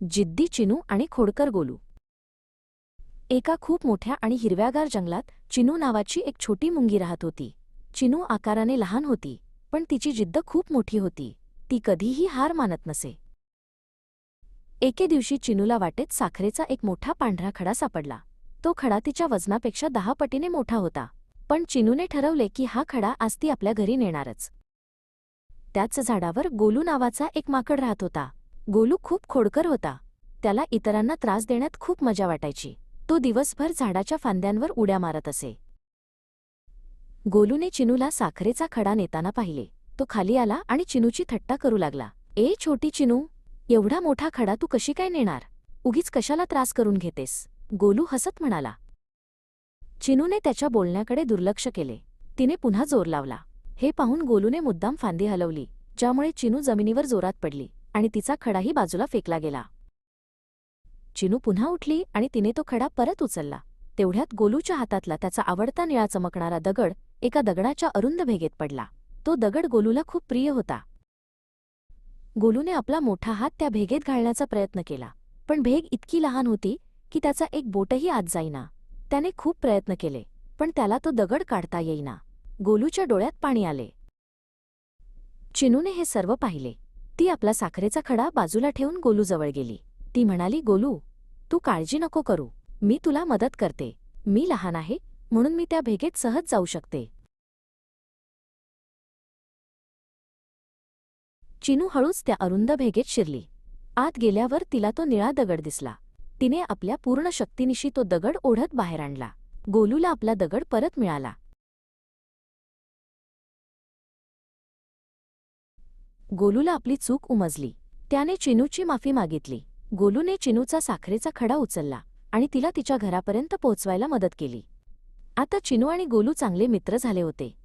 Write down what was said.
जिद्दी चिनू आणि खोडकर गोलू. एका खूप मोठ्या आणि हिरव्यागार जंगलात चिनू नावाची एक छोटी मुंगी राहत होती. चिनू आकाराने लहान होती, पण तिची जिद्द खूप मोठी होती. ती कधीही हार मानत नसे. एके दिवशी चिनूला वाटेत साखरेचा एक मोठा पांढरा खडा सापडला. तो खडा तिच्या वजनापेक्षा 10 पटीने मोठा होता. पण चिनूने ठरवले की हा खडा आज ती आपल्या घरी नेणारच. त्याच झाडावर गोलू नावाचा एक माकड राहत होता. गोलू खूप खोडकर होता. त्याला इतरांना त्रास देण्यात खूप मजा वाटायची. तो दिवसभर झाडाच्या फांद्यांवर उड्या मारत असे. गोलूने चिनूला साखरेचा खडा नेताना पाहिले. तो खाली आला आणि चिनूची थट्टा करू लागला. "ए छोटी चिनू, एवढा मोठा खडा तू कशी काय नेणार? उगीच कशाला त्रास करून घेतेस?" गोलू हसत म्हणाला. चिनूने त्याच्या बोलण्याकडे दुर्लक्ष केले. तिने पुन्हा जोर लावला. हे पाहून गोलूने मुद्दाम फांदी हलवली, ज्यामुळे चिनू जमिनीवर जोरात पडली आणि तिचा खडाही बाजूला फेकला गेला. चिनू पुन्हा उठली आणि तिने तो खडा परत उचलला. तेवढ्यात गोलूच्या हातातला त्याचा आवडता निळा चमकणारा दगड एका दगडाच्या अरुंद भेगेत पडला. तो दगड गोलूला खूप प्रिय होता. गोलूने आपला मोठा हात त्या भेगेत घालण्याचा प्रयत्न केला, पण भेग इतकी लहान होती की त्याचा एक बोटही आत जाईना. त्याने खूप प्रयत्न केले, पण त्याला तो दगड काढता येईना. गोलूच्या डोळ्यात पाणी आले. चिनूने हे सर्व पाहिले. ती आपला साखरेचा खडा बाजूला ठेवून गोलूजवळ गेली. ती म्हणाली, "गोलू, तू काळजी नको करू. मी तुला मदत करते. मी लहान आहे, म्हणून मी त्या भेगेत सहज जाऊ शकते." चिनू हळूच त्या अरुंद भेगेत शिरली. आत गेल्यावर तिला तो निळा दगड दिसला. तिने आपल्या पूर्ण शक्तीनिशी तो दगड ओढत बाहेर आणला. गोलूला आपला दगड परत मिळाला. गोलूला आपली चूक उमजली. त्याने चिनूची माफी मागितली. गोलूने चिनूचा साखरेचा खडा उचलला आणि तिला तिच्या घरापर्यंत पोहोचवायला मदत केली. आता चिनू आणि गोलू चांगले मित्र झाले होते.